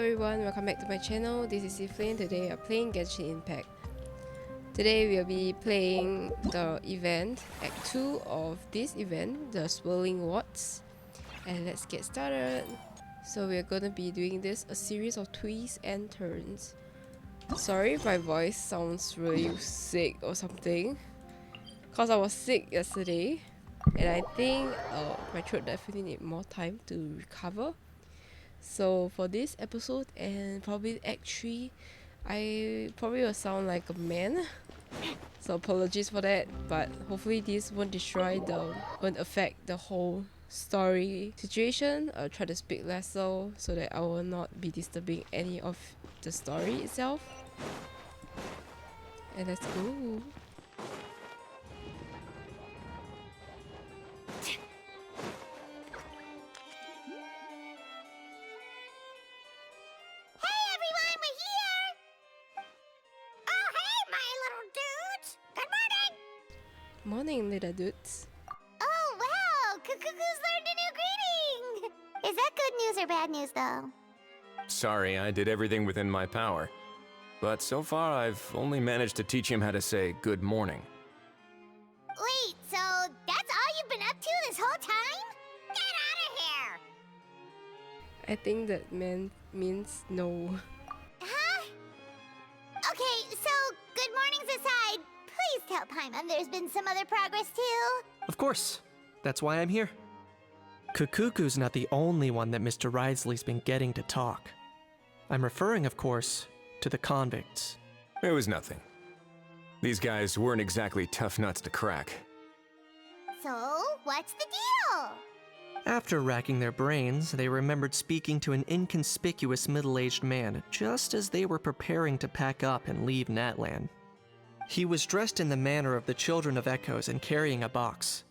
everyone, welcome back to my channel. This is Iflin. Today I'm playing Genshin Impact. Today we'll be playing the event, Act 2 of this event, the Whirling Waltz. And let's get started. So we're gonna be doing this a series of twists and turns. Sorry if my voice sounds really sick or something, cause I was sick yesterday and I think my throat definitely need more time to recover. So for this episode and probably Act 3, I probably will sound like a man. So apologies for that, but hopefully this won't affect the whole story situation. I'll try to speak less so that I will not be disturbing any of the story itself. And let's go. Morning, little dudes. Oh, wow! Cuckoo's learned a new greeting! Is that good news or bad news, though? Sorry, I did everything within my power. But so far, I've only managed to teach him how to say good morning. Wait, so that's all you've been up to this whole time? Get out of here! I think that man means no. Huh? Okay, so good mornings aside, please tell Paimon there's been some other progress too. Of course. That's why I'm here. Kukuku's not the only one that Mr. Risley's been getting to talk. I'm referring, of course, to the convicts. It was nothing. These guys weren't exactly tough nuts to crack. So, what's the deal? After racking their brains, they remembered speaking to an inconspicuous middle-aged man just as they were preparing to pack up and leave Natlan. He was dressed in the manner of the Children of Echoes and carrying a box.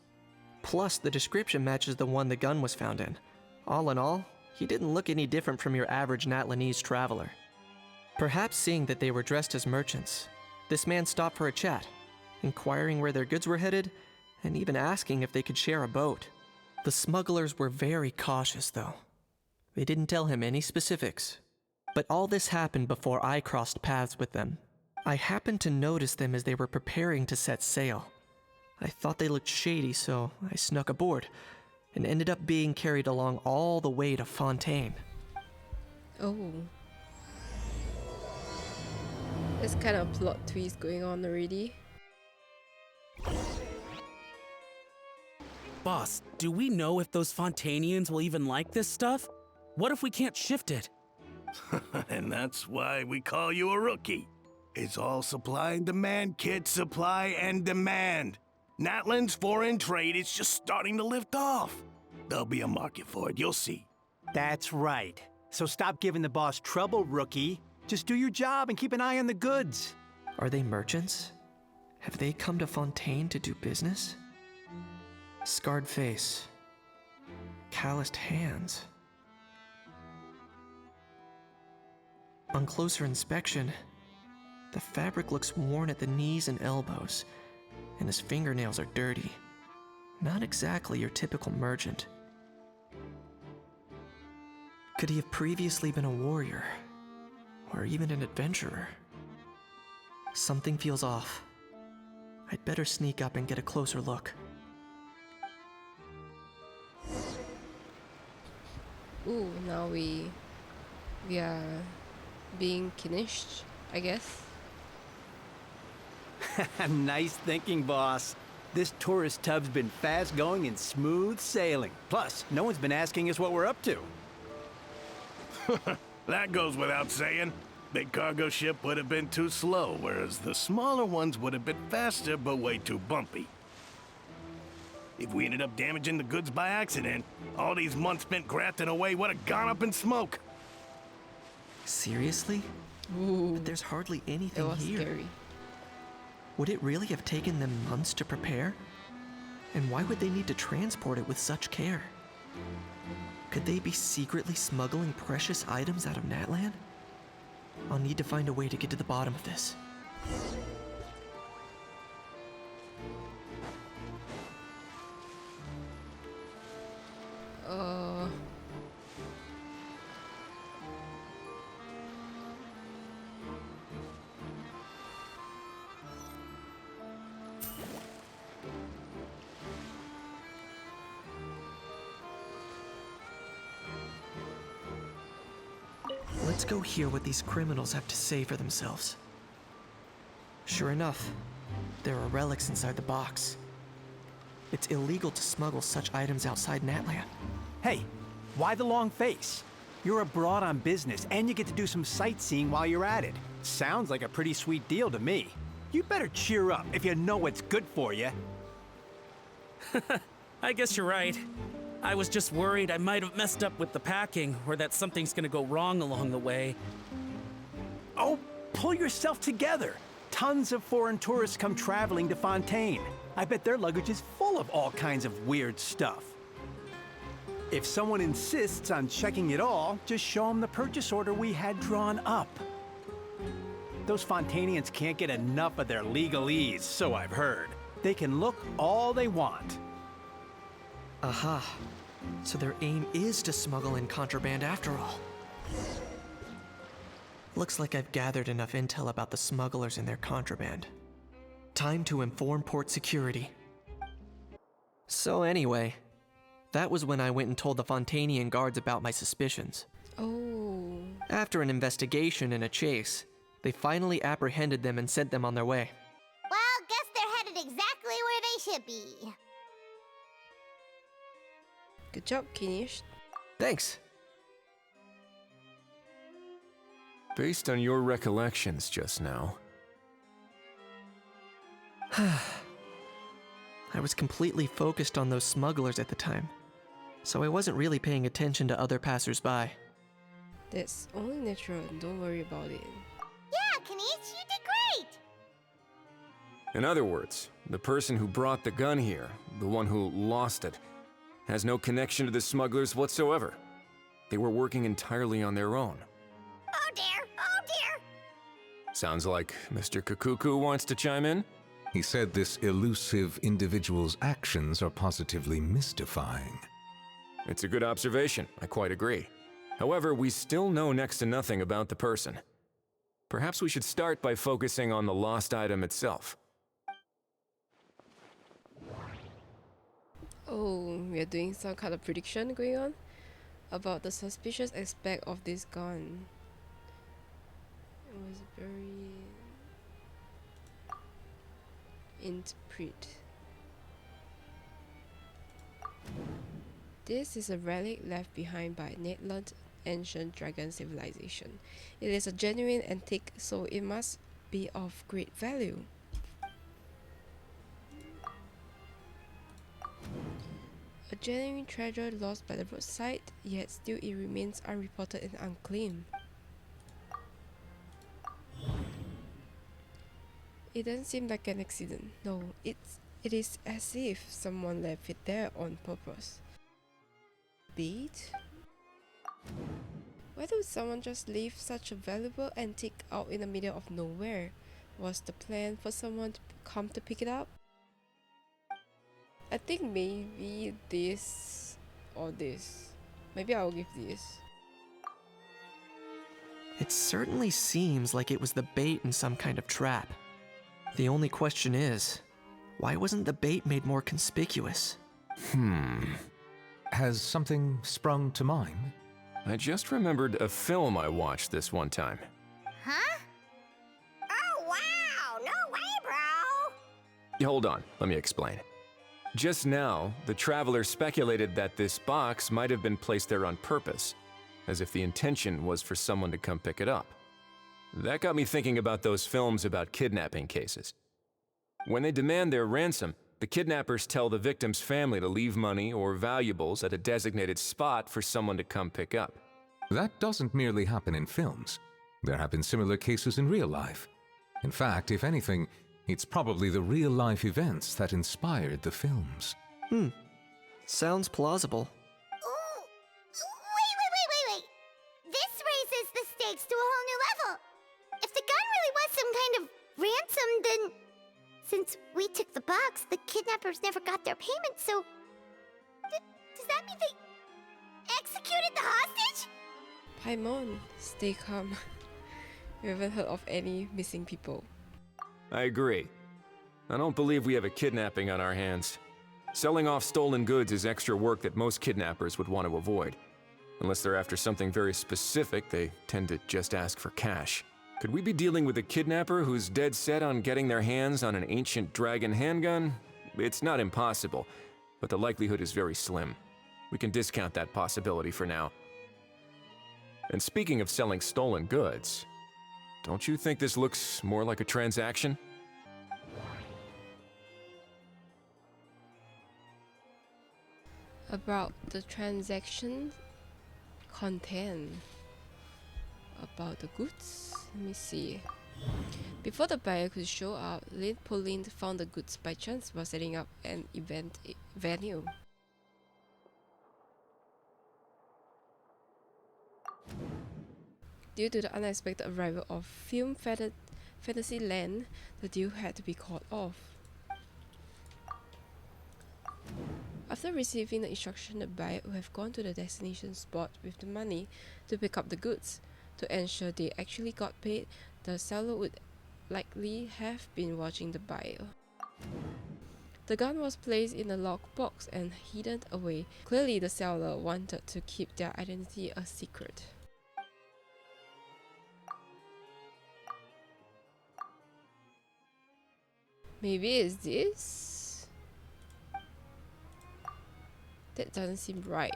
Plus, the description matches the one the gun was found in. All in all, he didn't look any different from your average Natlanese traveler. Perhaps seeing that they were dressed as merchants, this man stopped for a chat, inquiring where their goods were headed, and even asking if they could share a boat. The smugglers were very cautious, though. They didn't tell him any specifics. But all this happened before I crossed paths with them. I happened to notice them as they were preparing to set sail. I thought they looked shady, so I snuck aboard, and ended up being carried along all the way to Fontaine. Oh. There's kind of plot twist going on already. Boss, do we know if those Fontainians will even like this stuff? What if we can't shift it? And that's why we call you a rookie. It's all supply and demand, kid. Supply and demand. Natlan's foreign trade is just starting to lift off. There'll be a market for it, you'll see. That's right. So stop giving the boss trouble, rookie. Just do your job and keep an eye on the goods. Are they merchants? Have they come to Fontaine to do business? Scarred face. Calloused hands. On closer inspection, the fabric looks worn at the knees and elbows, and his fingernails are dirty. Not exactly your typical merchant. Could he have previously been a warrior? Or even an adventurer? Something feels off. I'd better sneak up and get a closer look. Ooh, now we are being finished, I guess. Nice thinking, boss. This tourist tub's been fast going and smooth sailing. Plus, no one's been asking us what we're up to. That goes without saying. Big cargo ship would have been too slow, whereas the smaller ones would have been faster but way too bumpy. If we ended up damaging the goods by accident, all these months spent grafting away would have gone up in smoke. Seriously? Ooh, But there's hardly it anything was here. scary. Would it really have taken them months to prepare? And why would they need to transport it with such care? Could they be secretly smuggling precious items out of Natlan? I'll need to find a way to get to the bottom of this. Let's go hear what these criminals have to say for themselves. Sure enough, there are relics inside the box. It's illegal to smuggle such items outside Natland. Hey, why the long face? You're abroad on business, and you get to do some sightseeing while you're at it. Sounds like a pretty sweet deal to me. You better cheer up if you know what's good for you. I guess you're right. I was just worried I might have messed up with the packing, or that something's gonna go wrong along the way. Oh, pull yourself together. Tons of foreign tourists come traveling to Fontaine. I bet their luggage is full of all kinds of weird stuff. If someone insists on checking it all, just show them the purchase order we had drawn up. Those Fontainians can't get enough of their legalese, so I've heard. They can look all they want. Aha. So their aim is to smuggle in contraband after all. Looks like I've gathered enough intel about the smugglers and their contraband. Time to inform port security. So anyway, that was when I went and told the Fontainian guards about my suspicions. Oh. After an investigation and a chase, they finally apprehended them and sent them on their way. Well, guess they're headed exactly where they should be. Good job, Kinish. Thanks. Based on your recollections just now, I was completely focused on those smugglers at the time, so I wasn't really paying attention to other passers-by. That's only natural, don't worry about it. Yeah, Kanish, you did great! in other words, the person who brought the gun here, the one who lost it, has no connection to the smugglers whatsoever. They were working entirely on their own. Oh dear, oh dear! Sounds like Mr. Kakuku wants to chime in? He said this elusive individual's actions are positively mystifying. It's a good observation, I quite agree. However, we still know next to nothing about the person. Perhaps we should start by focusing on the lost item itself. Oh, we are doing some kind of prediction going on about the suspicious aspect of this gun. It was very interpret. This is a relic left behind by Natland's ancient dragon civilization. It is a genuine antique, so it must be of great value. A genuine treasure lost by the roadside, yet still it remains unreported and unclaimed. It doesn't seem like an accident. No, it is as if someone left it there on purpose. Beat? Why would someone just leave such a valuable antique out in the middle of nowhere? Was the plan for someone to come to pick it up? I think maybe this or this. Maybe I'll give this. It certainly seems like it was the bait in some kind of trap. The only question is, why wasn't the bait made more conspicuous? Has something sprung to mind? I just remembered a film I watched this one time. Huh? Oh wow, no way, bro! Hold on, let me explain. Just now, the traveler speculated that this box might have been placed there on purpose, as if the intention was for someone to come pick it up. That got me thinking about those films about kidnapping cases. When they demand their ransom, the kidnappers tell the victim's family to leave money or valuables at a designated spot for someone to come pick up. That doesn't merely happen in films. There have been similar cases in real life. In fact, if anything, it's probably the real-life events that inspired the films. Sounds plausible. Ooh! Wait! This raises the stakes to a whole new level! If the gun really was some kind of ransom, then... Since we took the box, the kidnappers never got their payment, so... Does that mean they executed the hostage? Paimon, stay calm. We haven't heard of any missing people. I agree. I don't believe we have a kidnapping on our hands. Selling off stolen goods is extra work that most kidnappers would want to avoid. Unless they're after something very specific, they tend to just ask for cash. Could we be dealing with a kidnapper who's dead set on getting their hands on an ancient dragon handgun? It's not impossible, but the likelihood is very slim. We can discount that possibility for now. And speaking of selling stolen goods, don't you think this looks more like a transaction? About the transaction content. About the goods? Let me see. Before the buyer could show up, Pauline found the goods by chance while setting up an event venue. Due to the unexpected arrival of film Fantasyland, the deal had to be called off. After receiving the instruction, the buyer would have gone to the destination spot with the money to pick up the goods. To ensure they actually got paid, the seller would likely have been watching the buyer. The gun was placed in a locked box and hidden away. Clearly, the seller wanted to keep their identity a secret. Maybe it's this? That doesn't seem right.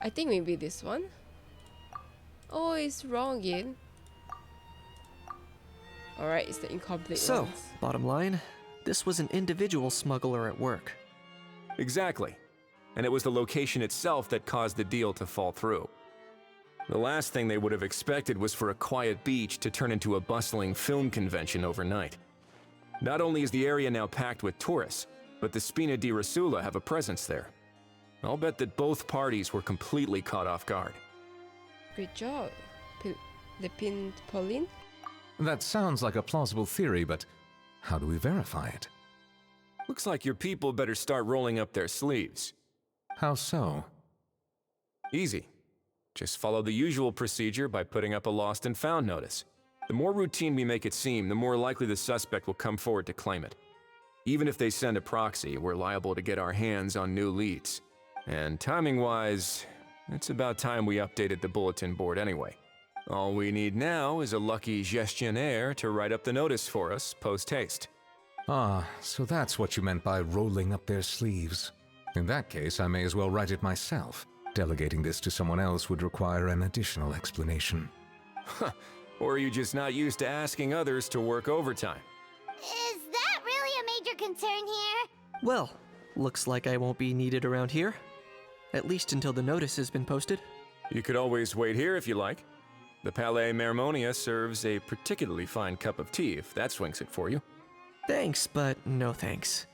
I think maybe this one. Oh, it's wrong again. Alright, it's the incomplete So, ones. bottom line, this was an individual smuggler at work. Exactly. And it was the location itself that caused the deal to fall through. The last thing they would have expected was for a quiet beach to turn into a bustling film convention overnight. Not only is the area now packed with tourists, but the Spina di Rosula have a presence there. I'll bet that both parties were completely caught off guard. Great job, Lepin Pauline. That sounds like a plausible theory, but how do we verify it? Looks like your people better start rolling up their sleeves. How so? Easy. Just follow the usual procedure by putting up a lost and found notice. The more routine we make it seem, the more likely the suspect will come forward to claim it. Even if they send a proxy, we're liable to get our hands on new leads. And timing-wise, it's about time we updated the bulletin board anyway. All we need now is a lucky gestionnaire to write up the notice for us post-haste. Ah, so that's what you meant by rolling up their sleeves. In that case, I may as well write it myself. Delegating this to someone else would require an additional explanation. Or are you just not used to asking others to work overtime? Is that really a major concern here? Well, looks like I won't be needed around here. At least until the notice has been posted. You could always wait here if you like. The Palais Mermonia serves a particularly fine cup of tea if that swings it for you. Thanks, but no thanks.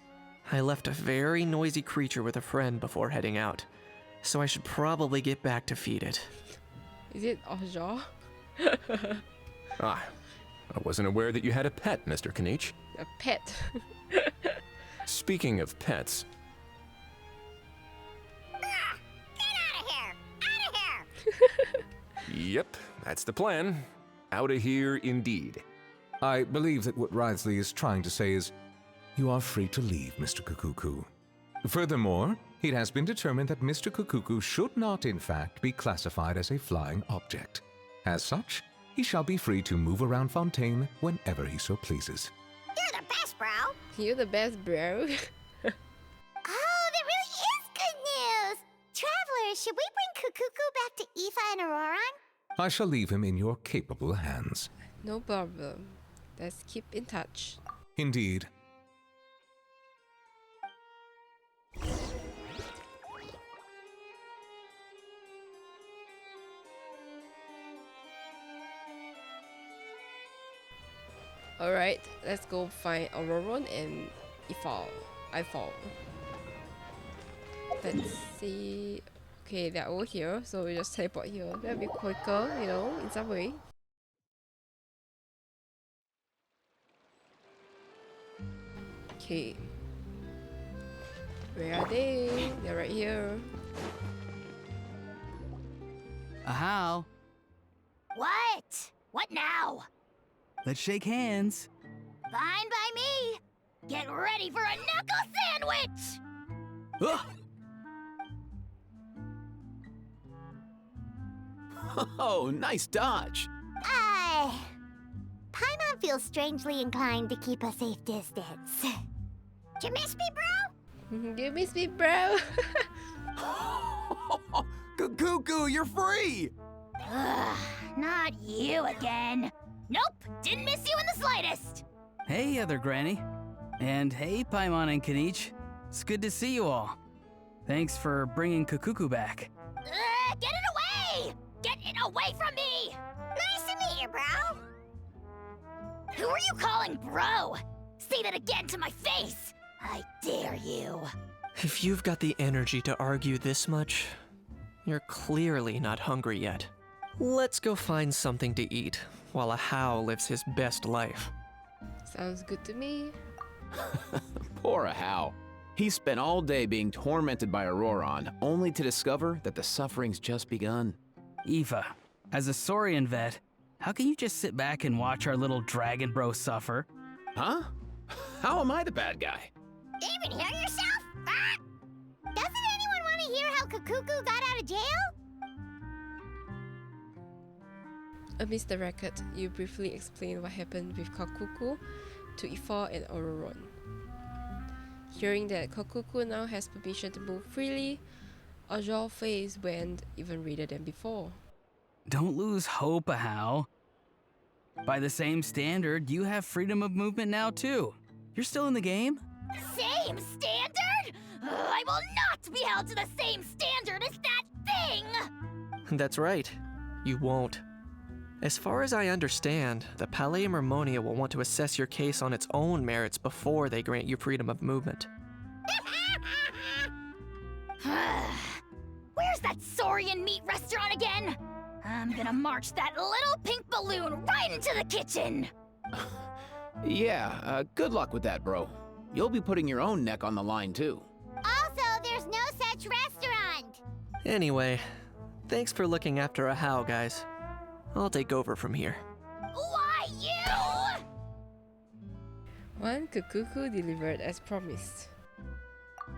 I left a very noisy creature with a friend before heading out, so I should probably get back to feed it. Is it Aja? Ah, I wasn't aware that you had a pet, Mr. Kanich. A pet. Speaking of pets, Get out of here! Out of here! yep, that's the plan. Outta here indeed. I believe that what Wriothesley is trying to say is, you are free to leave, Mr. Kukuku. Furthermore, it has been determined that Mr. Kukuku should not, in fact, be classified as a flying object. As such, he shall be free to move around Fontaine whenever he so pleases. You're the best, bro! You're the best, bro. Oh, that really is good news! Travelers, should we bring Kukuku back to Aoife and Auroron? I shall leave him in your capable hands. No problem. Let's keep in touch. Indeed. Alright, let's go find Auroron and Eiffel. Let's see. Okay, they're all here, so we just teleport here. That'll be quicker, you know, in some way. Okay. Where are they? They're right here. How? What? What now? Let's shake hands. Fine by me. Get ready for a knuckle sandwich! Ugh. Oh, nice dodge. Paimon feels strangely inclined to keep a safe distance. Did you miss me, bro? You miss me, bro. Cuckoo, you're free! Ugh, not you again. Nope, didn't miss you in the slightest. Hey, other granny. And hey, Paimon and Kanich. It's good to see you all. Thanks for bringing Kukuku back. Get it away! Get it away from me! Nice to meet you, bro. Who are you calling bro? Say that again to my face! I dare you. If you've got the energy to argue this much, you're clearly not hungry yet. Let's go find something to eat while a How lives his best life. Sounds good to me. Poor Ahau. He spent all day being tormented by Auroron, only to discover that the suffering's just begun. Eva, as a Saurian vet, how can you just sit back and watch our little dragon bro suffer? Huh? How am I the bad guy? Even hear yourself? Ah! Doesn't anyone want to hear how Kukuku got out of jail? Amidst the record, you briefly explain what happened with Kakuku to Ifa and Auroron. Hearing that Kakuku now has permission to move freely, Ajo's face went even redder than before. Don't lose hope, Ahau. By the same standard, you have freedom of movement now too. You're still in the game? Same standard? I will not be held to the same standard as that thing! That's right. You won't. As far as I understand, the Palais Mermonia will want to assess your case on its own merits before they grant you freedom of movement. Where's that Saurian meat restaurant again? I'm gonna march that little pink balloon right into the kitchen! Yeah, good luck with that, bro. You'll be putting your own neck on the line, too. Also, there's no such restaurant! Anyway, thanks for looking after a How, guys. I'll take over from here. Why you? One Kukuku delivered as promised.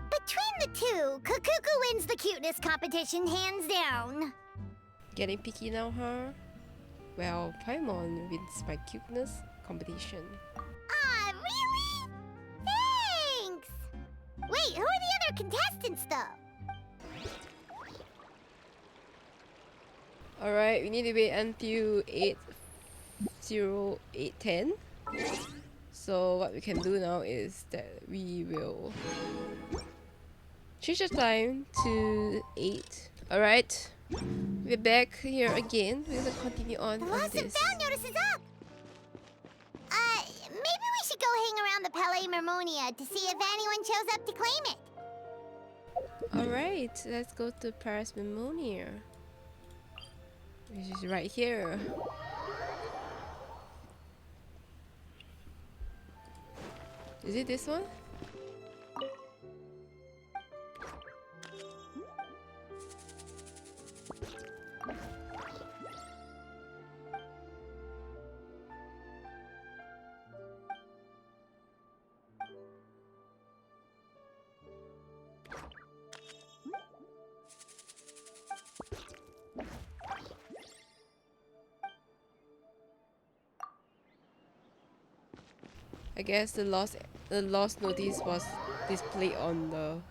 Between the two, Kukuku wins the cuteness competition hands down. Getting picky now, huh? Well, Paimon wins by cuteness competition. Ah, really? Thanks! Wait, who are the other contestants, though? Alright, we need to wait until 8:08:10. So what we can do now is that we will change the time to 8. Alright, we're back here again. We're gonna continue on The lost and this. found notice is up! Maybe we should go hang around the Palais Mermonia to see if anyone shows up to claim it. Alright, let's go to Paris Memonia. Which is right here. Is it this one? I guess the lost notice was displayed on the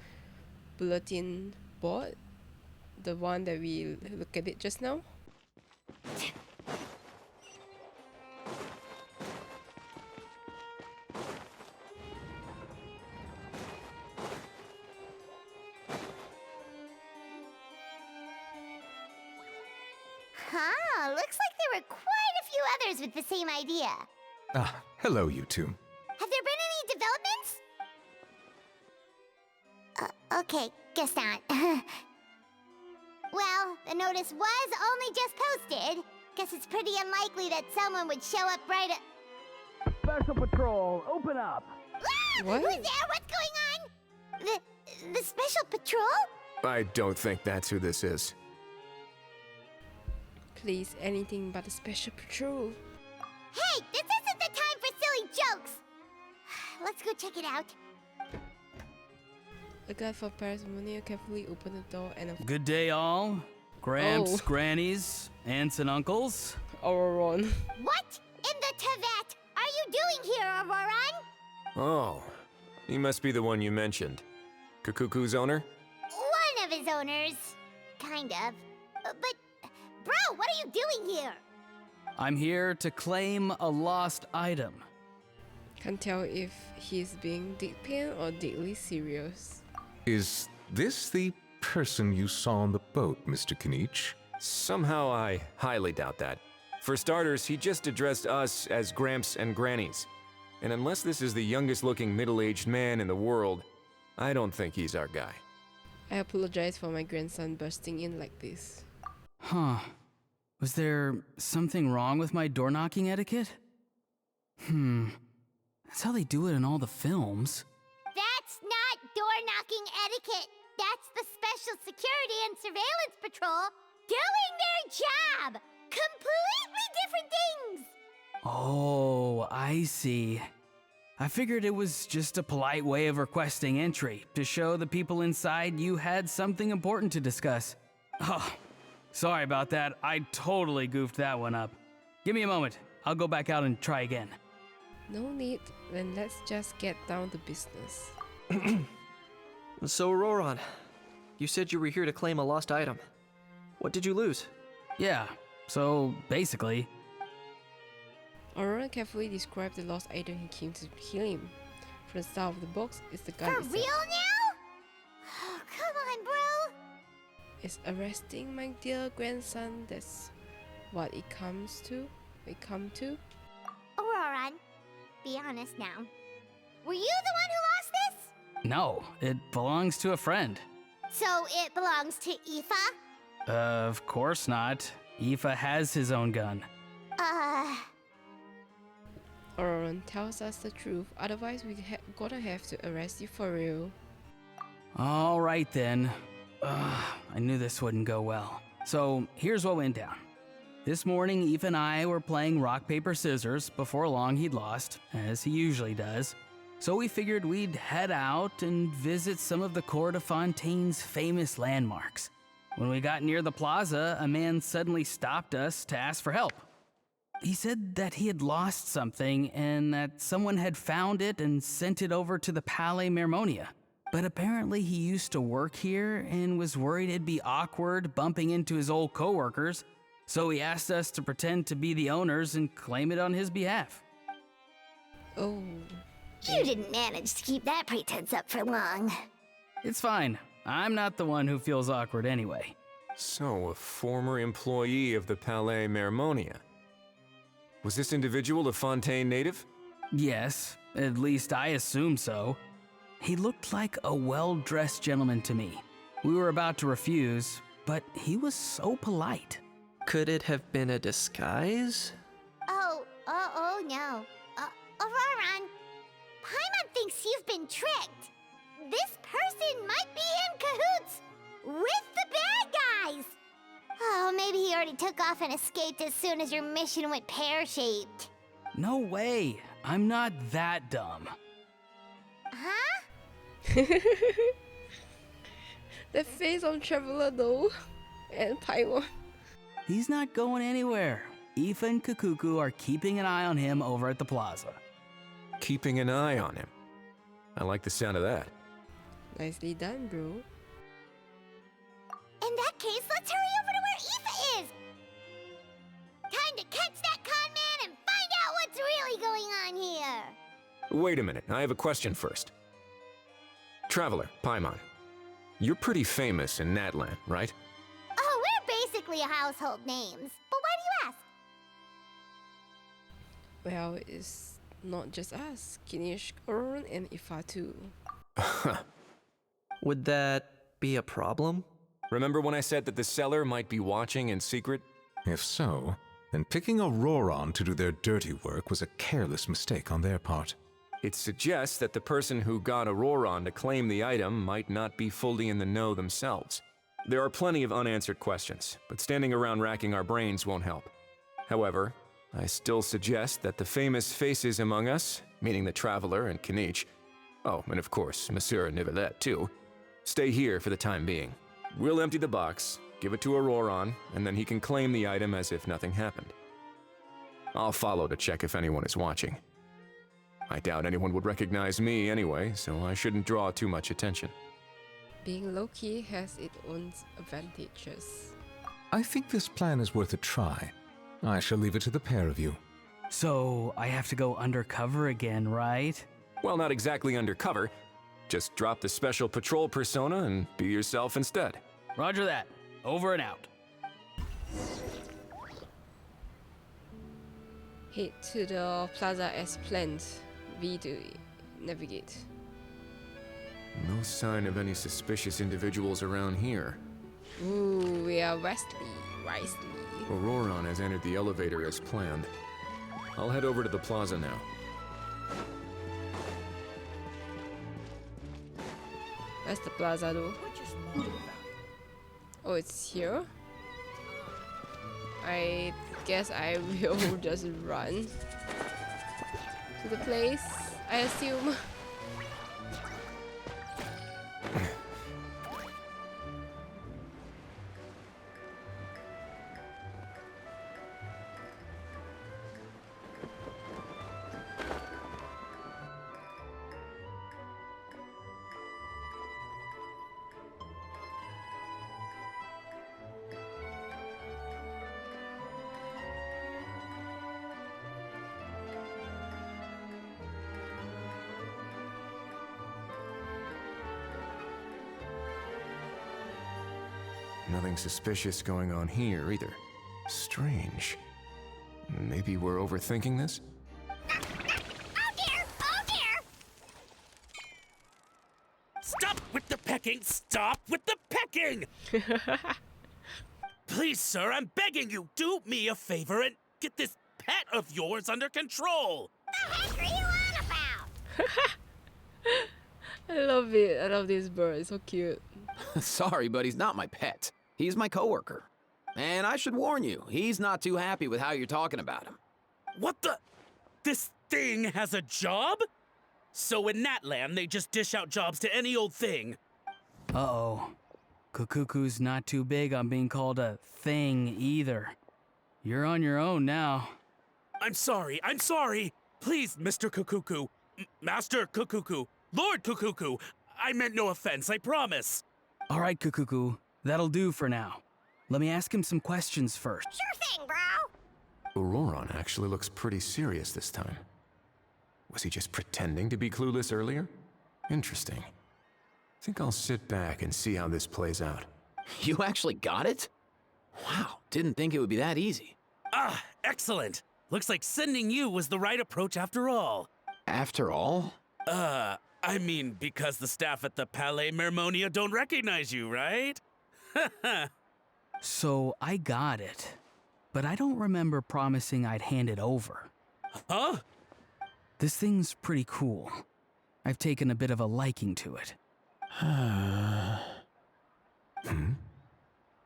bulletin board, the one that we looked at it just now. Huh, looks like there were quite a few others with the same idea. Ah, hello, you two. Have there been any developments? Okay, guess not. Well, the notice was only just posted. Guess it's pretty unlikely that someone would show up right at... Special Patrol, open up! Ah! What? Who's there? What's going on? The Special Patrol? I don't think that's who this is. Please, anything but a special patrol. Hey, this isn't the time for silly jokes! let's go check it out. A guide for parsimony carefully opened the door and a Good day, all. Gramps, Oh. grannies, aunts, and uncles. Auroron. What in the Tevat are you doing here, Auroron? Oh, he must be the one you mentioned. Kukuku's owner? One of his owners. Kind of. But, bro, what are you doing here? I'm here to claim a lost item. Can't tell if he's being deadpan or deadly serious. Is this the person you saw on the boat, Mr. Kinich? Somehow I highly doubt that. For starters, he just addressed us as Gramps and Grannies. And unless this is the youngest looking middle-aged man in the world, I don't think he's our guy. I apologize for my grandson bursting in like this. Huh. Was there something wrong with my door knocking etiquette? That's how they do it in all the films. That's not door-knocking etiquette. That's the Special Security and Surveillance Patrol doing their job. Completely different things. Oh, I see. I figured it was just a polite way of requesting entry to show the people inside you had something important to discuss. Oh, sorry about that. I totally goofed that one up. Give me a moment. I'll go back out and try again. No need, then let's just get down to business. So, Auroron, you said you were here to claim a lost item. What did you lose? Yeah, so basically, Auroron carefully described the lost item he came to kill him. From the start of the box is the gun For itself. real now? Oh, come on, bro. It's arresting my dear grandson, that's what it comes to. Auroron, be honest now. Were you the one who lost this? no, it belongs to a friend. So it belongs to Aoife? Of course not. Aoife has his own gun. Auroron tells us the truth, otherwise we gonna have to arrest you for real. All right then. I knew this wouldn't go well. So here's what went down. This morning, Eve and I were playing rock, paper, scissors. Before long, he'd lost, as he usually does. So we figured we'd head out and visit some of the Cour de Fontaine's famous landmarks. When we got near the plaza, a man suddenly stopped us to ask for help. He said that he had lost something and that someone had found it and sent it over to the Palais Mermonia. But apparently he used to work here and was worried it'd be awkward bumping into his old coworkers, so he asked us to pretend to be the owners and claim it on his behalf. Oh, You didn't manage to keep that pretense up for long. It's fine. I'm not the one who feels awkward anyway. So, a former employee of the Palais Mermonia. Was this individual a Fontaine native? Yes, at least I assume so. He looked like a well-dressed gentleman to me. We were about to refuse, but he was so polite. Could it have been a disguise? Oh no. Auroron, Paimon thinks you've been tricked. This person might be in cahoots with the bad guys. Oh, maybe he already took off and escaped as soon as your mission went pear-shaped. No way. I'm not that dumb. Huh? the face of Traveler though, and Paimon. He's not going anywhere. Aoife and Kukuku are keeping an eye on him over at the plaza. Keeping an eye on him. I like the sound of that. Nicely done, bro. In that case, let's hurry over to where Aoife is. Time to catch that con man and find out what's really going on here. Wait a minute, I have a question first. Traveler, Paimon, you're pretty famous in Natlan, right? Oh, we're basically a household names. But why do you ask? Well, it's not just us. Kinish, Auroron, and Ifa too. Would that be a problem? Remember when I said that the seller might be watching in secret? If so, then picking Auroron to do their dirty work was a careless mistake on their part. It suggests that the person who got Auroron to claim the item might not be fully in the know themselves. There are plenty of unanswered questions, but standing around racking our brains won't help. However, I still suggest that the famous faces among us meaning the Traveler and Kinich, oh, and of course, Monsieur Nivelette too, stay here for the time being. We'll empty the box, give it to Auroron, and then he can claim the item as if nothing happened. I'll follow to check if anyone is watching. I doubt anyone would recognize me anyway, so I shouldn't draw too much attention. Being low-key has its own advantages. I think this plan is worth a try. I shall leave it to the pair of you. So, I have to go undercover again, right? Well, not exactly undercover. Just drop the special patrol persona and be yourself instead. Roger that. Over and out. Head to the plaza as planned. V to navigate. No sign of any suspicious individuals around here. Ooh, we are Wisely. Auroron has entered the elevator as planned. I'll head over to the plaza now. Where's the plaza though? Oh, it's here? I guess I will just run to the place, I assume. Nothing suspicious going on here either. Strange. Maybe we're overthinking this? Oh dear! Oh dear! Stop with the pecking! Stop with the pecking! Please, sir, I'm begging you, do me a favor and get this pet of yours under control! The heck are you on about? I love it. I love this bird. It's so cute. Sorry, but he's not my pet. He's my coworker. And I should warn you, he's not too happy with how you're talking about him. What the? This thing has a job? So in Natland, they just dish out jobs to any old thing. Uh-oh. Kukuku's not too big on being called a thing either. You're on your own now. I'm sorry. Please, Mr. Kukuku. Master Kukuku. Lord Kukuku. I meant no offense, I promise. All right, Kukuku. That'll do for now. Let me ask him some questions first. Sure thing, bro. Auroron actually looks pretty serious this time. Was he just pretending to be clueless earlier? Interesting. Think I'll sit back and see how this plays out. You actually got it? Wow, didn't think it would be that easy. Ah, excellent. Looks like sending you was the right approach after all. After all? I mean, because the staff at the Palais Mermonia don't recognize you, right? So I got it, but I don't remember promising I'd hand it over. Huh? This thing's pretty cool. I've taken a bit of a liking to it.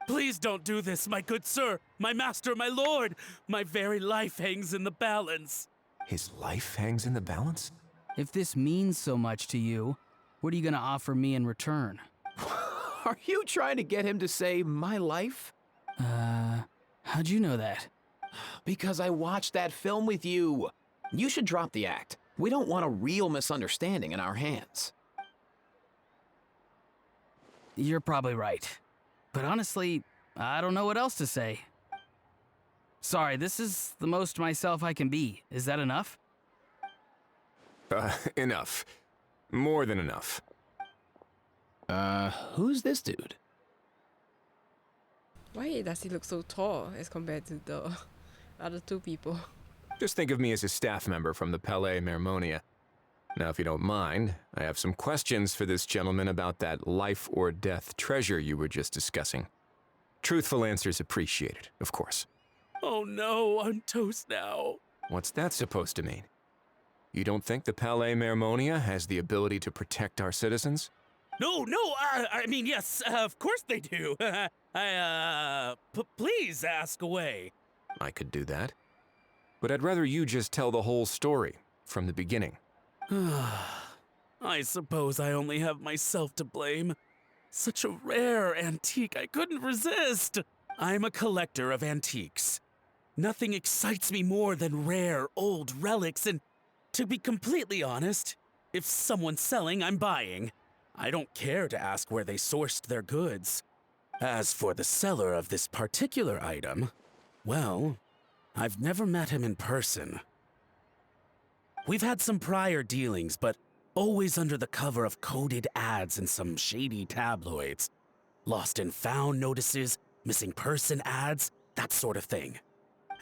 Please don't do this, my good sir, my master, my lord. My very life hangs in the balance. His life hangs in the balance? If this means so much to you, what are you gonna offer me in return? Are you trying to get him to say my life? How'd you know that? Because I watched that film with you. You should drop the act. We don't want a real misunderstanding in our hands. You're probably right. But honestly, I don't know what else to say. Sorry, this is the most myself I can be. Is that enough? Enough. More than enough. Who's this dude? Why does he look so tall as compared to the other two people? Just think of me as a staff member from the Palais Mermonia. Now, if you don't mind, I have some questions for this gentleman about that life or death treasure you were just discussing. Truthful answers appreciated, of course. Oh no, I'm toast now. What's that supposed to mean? You don't think the Palais Mermonia has the ability to protect our citizens? No, I mean, yes, of course they do. Please ask away. I could do that. But I'd rather you just tell the whole story, from the beginning. I suppose I only have myself to blame. Such a rare antique, I couldn't resist. I'm a collector of antiques. Nothing excites me more than rare, old relics, and to be completely honest, if someone's selling, I'm buying. I don't care to ask where they sourced their goods. As for the seller of this particular item, well, I've never met him in person. We've had some prior dealings, but always under the cover of coded ads in some shady tabloids. Lost and found notices, missing person ads, that sort of thing.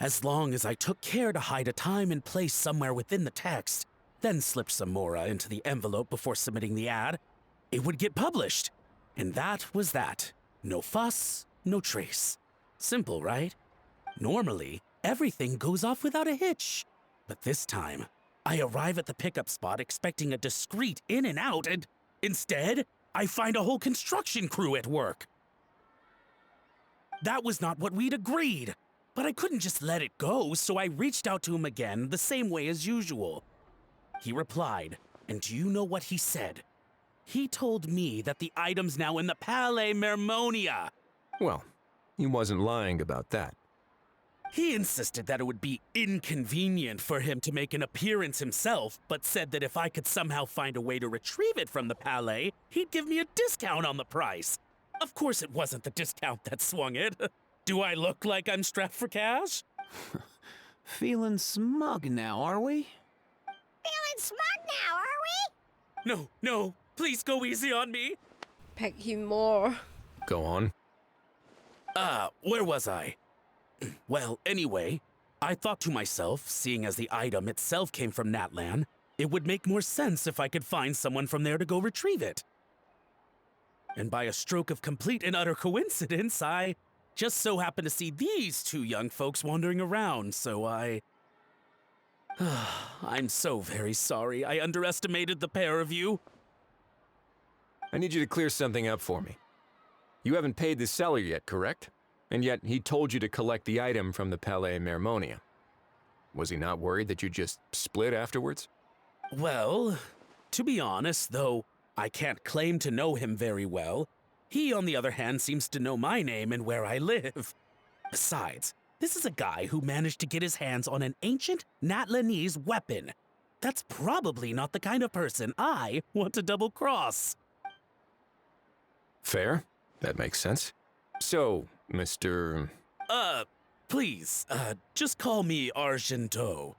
As long as I took care to hide a time and place somewhere within the text, then slipped some mora into the envelope before submitting the ad, it would get published. And that was that. No fuss, no trace. Simple, right? Normally, everything goes off without a hitch. But this time, I arrive at the pickup spot expecting a discreet in and out, and instead, I find a whole construction crew at work. That was not what we'd agreed, but I couldn't just let it go, so I reached out to him again the same way as usual. He replied, and do you know what he said? He told me that the item's now in the Palais Mermonia. Well, he wasn't lying about that. He insisted that it would be inconvenient for him to make an appearance himself, but said that if I could somehow find a way to retrieve it from the Palais, he'd give me a discount on the price. Of course it wasn't the discount that swung it. Do I look like I'm strapped for cash? Feeling smug now, are we? Feeling smug now, are we? No, please go easy on me. Peg him more. Go on. Where was I? Well, anyway, I thought to myself, seeing as the item itself came from Natlan, it would make more sense if I could find someone from there to go retrieve it. And by a stroke of complete and utter coincidence, I just so happened to see these two young folks wandering around, so I'm so very sorry I underestimated the pair of you. I need you to clear something up for me. You haven't paid the seller yet, correct? And yet he told you to collect the item from the Palais Mermonia. Was he not worried that you just split afterwards? Well, to be honest, though I can't claim to know him very well, he, on the other hand, seems to know my name and where I live. Besides, this is a guy who managed to get his hands on an ancient Natlanese weapon. That's probably not the kind of person I want to double-cross. Fair. That makes sense. So, Mr. Please, just call me Argento.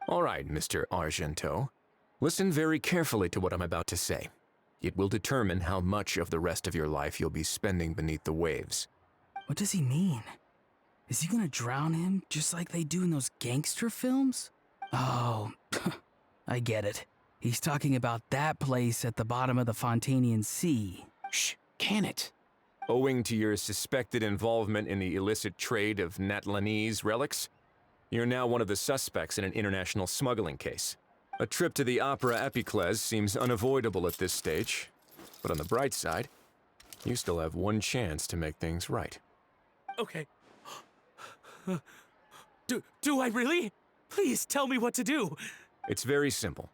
All right, Mr. Argento. Listen very carefully to what I'm about to say. It will determine how much of the rest of your life you'll be spending beneath the waves. What does he mean? Is he gonna drown him just like they do in those gangster films? Oh, I get it. He's talking about that place at the bottom of the Fontanian Sea. Shh, can it? Owing to your suspected involvement in the illicit trade of Natlanese relics, you're now one of the suspects in an international smuggling case. A trip to the Opera Epiclese seems unavoidable at this stage, but on the bright side, you still have one chance to make things right. Okay. Do I really? Please tell me what to do. It's very simple.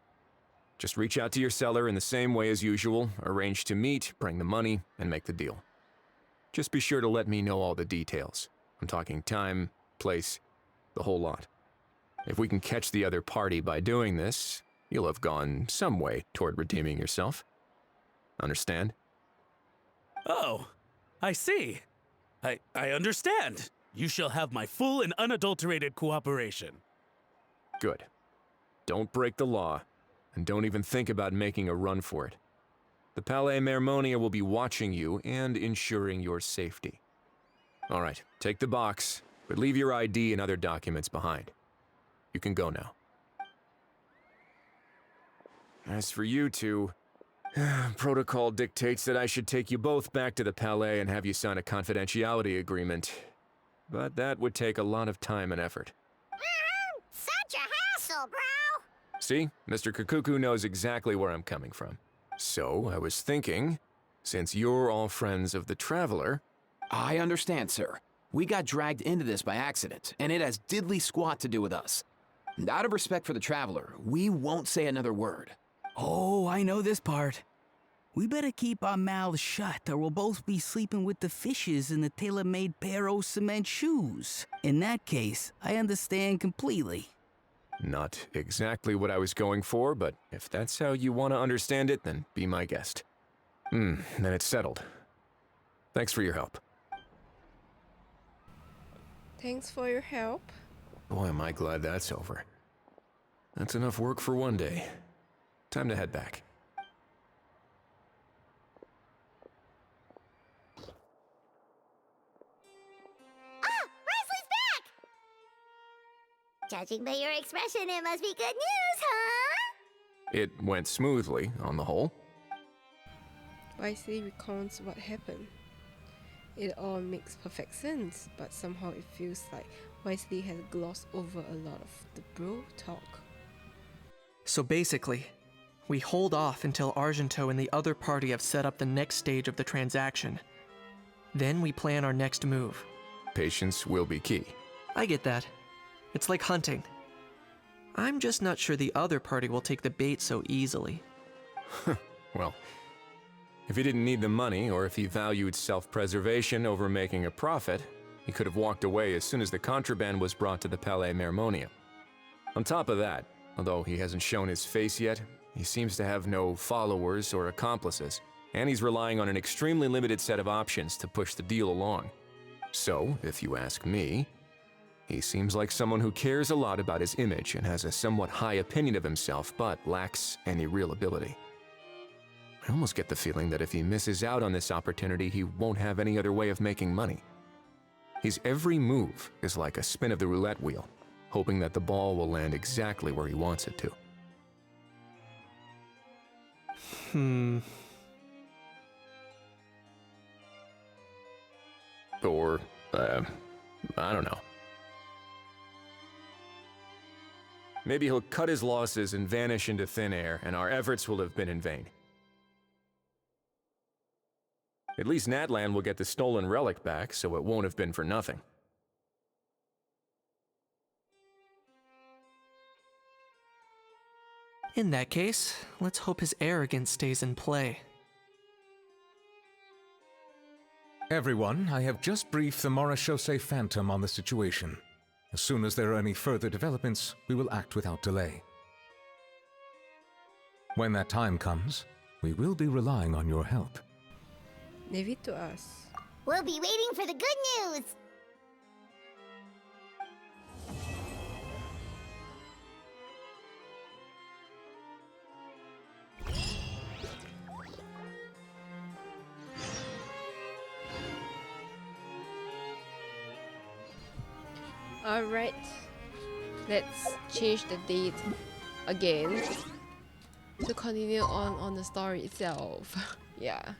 Just reach out to your seller in the same way as usual, arrange to meet, bring the money, and make the deal. Just be sure to let me know all the details. I'm talking time, place, the whole lot. If we can catch the other party by doing this, you'll have gone some way toward redeeming yourself. Understand? Oh, I see. I understand. You shall have my full and unadulterated cooperation. Good. Don't break the law, and don't even think about making a run for it. The Palais Mermonia will be watching you and ensuring your safety. All right, take the box, but leave your ID and other documents behind. You can go now. As for you two, protocol dictates that I should take you both back to the Palais and have you sign a confidentiality agreement. But that would take a lot of time and effort. Such a hassle, bro! See, Mr. Kukuku knows exactly where I'm coming from. So, I was thinking, since you're all friends of the Traveler... I understand, sir. We got dragged into this by accident, and it has diddly squat to do with us. Out of respect for the traveler, we won't say another word. Oh, I know this part. We better keep our mouths shut or we'll both be sleeping with the fishes in the tailor-made pair of cement shoes. In that case, I understand completely. Not exactly what I was going for, but if that's how you want to understand it, then be my guest. Then it's settled. Thanks for your help. Thanks for your help. Boy, am I glad that's over. That's enough work for one day. Time to head back. Ah! Risley's back! Judging by your expression, it must be good news, huh? It went smoothly, on the whole. Wisely recounts what happened. It all makes perfect sense, but somehow it feels like Wisely has glossed over a lot of the bro talk. So basically, we hold off until Argento and the other party have set up the next stage of the transaction. Then we plan our next move. Patience will be key. I get that. It's like hunting. I'm just not sure the other party will take the bait so easily. Well, if he didn't need the money, or if he valued self-preservation over making a profit, he could have walked away as soon as the contraband was brought to the Palais Mermonia. On top of that, although he hasn't shown his face yet, he seems to have no followers or accomplices, and he's relying on an extremely limited set of options to push the deal along. So, if you ask me, he seems like someone who cares a lot about his image and has a somewhat high opinion of himself, but lacks any real ability. I almost get the feeling that if he misses out on this opportunity, he won't have any other way of making money. His every move is like a spin of the roulette wheel, hoping that the ball will land exactly where he wants it to. Or, I don't know. Maybe he'll cut his losses and vanish into thin air, and our efforts will have been in vain. At least Natlan will get the stolen relic back, so it won't have been for nothing. In that case, let's hope his arrogance stays in play. Everyone, I have just briefed the Morishose Phantom on the situation. As soon as there are any further developments, we will act without delay. When that time comes, we will be relying on your help. Leave it to us. We'll be waiting for the good news! Alright, let's change the date again to continue on the story itself. Yeah.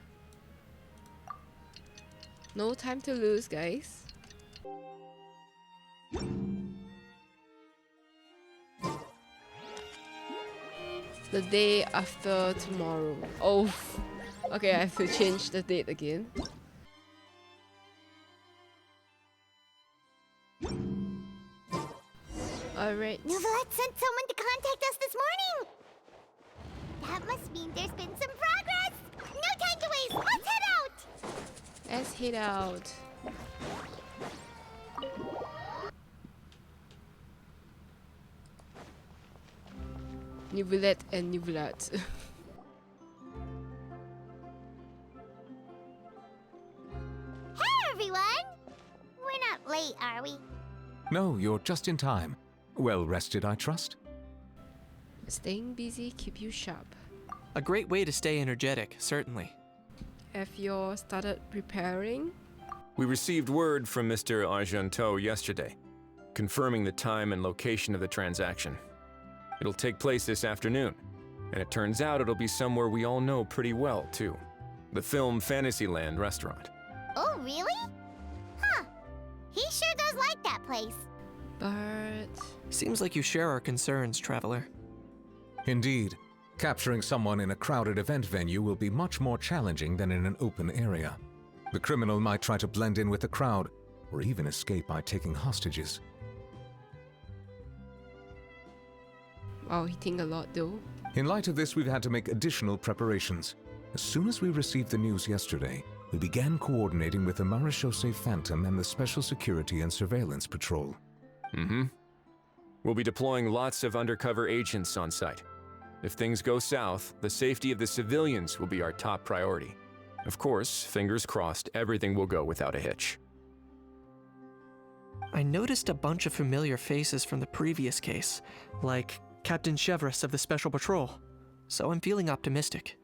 No time to lose, guys. The day after tomorrow. Oh, okay, I have to change the date again. Alright. Novelette sent someone to contact us this morning! That must mean there's been some progress! No time to waste! Let's head out! Let's head out. Novelette and Novelette. Hey everyone! We're not late, are we? No, you're just in time. Well rested, I trust? Staying busy keep you sharp. A great way to stay energetic, certainly. Have you started preparing? We received word from Mr. Argento yesterday, confirming the time and location of the transaction. It'll take place this afternoon, and it turns out it'll be somewhere we all know pretty well, too. The Film Fantasyland restaurant. Oh, really? Huh. He sure does like that place. But Seems like you share our concerns, Traveler. Indeed. Capturing someone in a crowded event venue will be much more challenging than in an open area. The criminal might try to blend in with the crowd, or even escape by taking hostages. Wow, he think a lot though. In light of this, we've had to make additional preparations. As soon as we received the news yesterday, we began coordinating with the Marechaussee Phantom and the Special Security and Surveillance Patrol. We'll be deploying lots of undercover agents on site. If things go south, the safety of the civilians will be our top priority. Of course, fingers crossed, everything will go without a hitch. I noticed a bunch of familiar faces from the previous case, like Captain Chevres of the Special Patrol, so I'm feeling optimistic.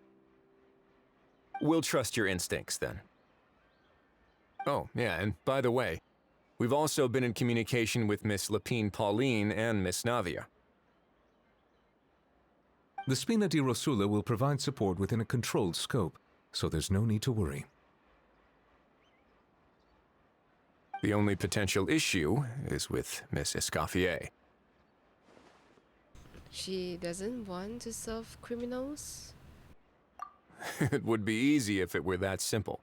We'll trust your instincts then. Oh, yeah, and by the way, we've also been in communication with Miss Lapine Pauline and Miss Navia. The Spina di Rosula will provide support within a controlled scope, so there's no need to worry. The only potential issue is with Miss Escoffier. She doesn't want to serve criminals? It would be easy if it were that simple.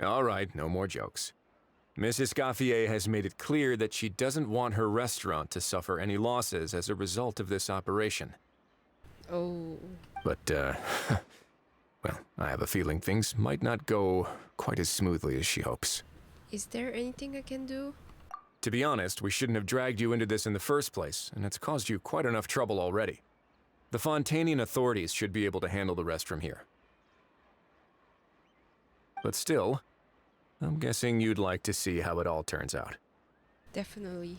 All right, no more jokes. Miss Escoffier has made it clear that she doesn't want her restaurant to suffer any losses as a result of this operation. Oh. But, well, I have a feeling things might not go quite as smoothly as she hopes. Is there anything I can do? To be honest, we shouldn't have dragged you into this in the first place, and it's caused you quite enough trouble already. The Fontainian authorities should be able to handle the rest from here. But still, I'm guessing you'd like to see how it all turns out. Definitely.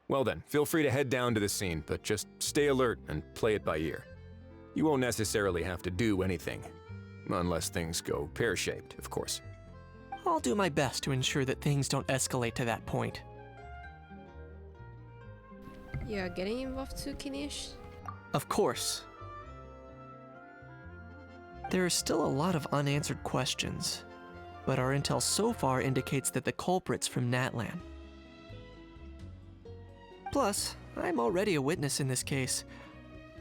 Well then, feel free to head down to the scene, but just stay alert and play it by ear. You won't necessarily have to do anything, unless things go pear-shaped, of course. I'll do my best to ensure that things don't escalate to that point. You're getting involved too, Kinish? Of course. There are still a lot of unanswered questions, but our intel so far indicates that the culprit's from Natlan. Plus, I'm already a witness in this case.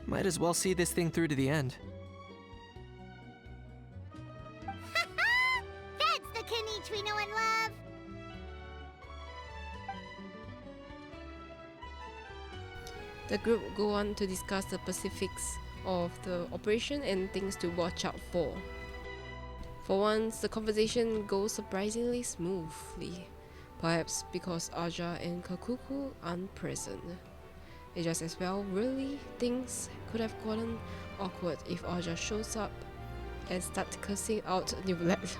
Might as well see this thing through to the end. That's the Kanichi we know and love! The group will go on to discuss the specifics of the operation and things to watch out for. For once, the conversation goes surprisingly smoothly, perhaps because Aja and Kakuku aren't present. It's just as well, really, things could have gotten awkward if Aja shows up and starts cursing out Neuvillette.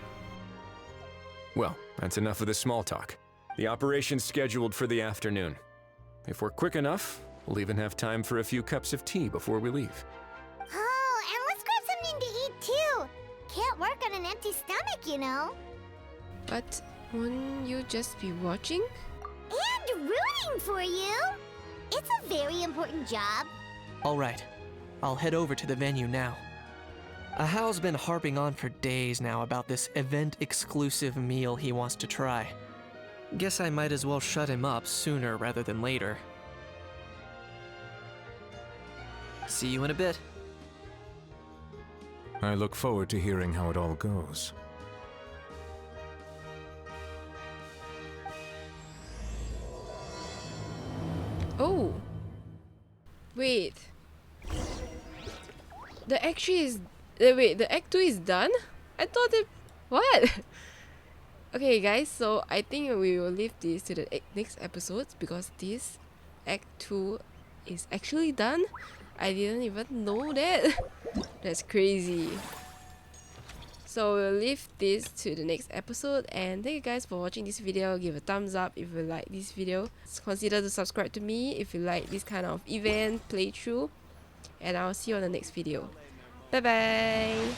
Well, that's enough of the small talk. The operation's scheduled for the afternoon. If we're quick enough, we'll even have time for a few cups of tea before we leave. Oh, and let's grab something to eat too! Can't work on an empty stomach, you know. But won't you just be watching? And rooting for you! It's a very important job. Alright, I'll head over to the venue now. Ahao's been harping on for days now about this event-exclusive meal he wants to try. Guess I might as well shut him up sooner rather than later. See you in a bit. I look forward to hearing how it all goes. Oh! Wait. The act 3 is... wait, the act 2 is done? I thought it... What? Okay guys, so I think we will leave this to the next episode because this act 2 is actually done. I didn't even know that. That's crazy. So we'll leave this to the next episode, and thank you guys for watching this video. Give a thumbs up if you like this video. Consider to subscribe to me if you like this kind of event playthrough, and I'll see you on the next video. Bye bye.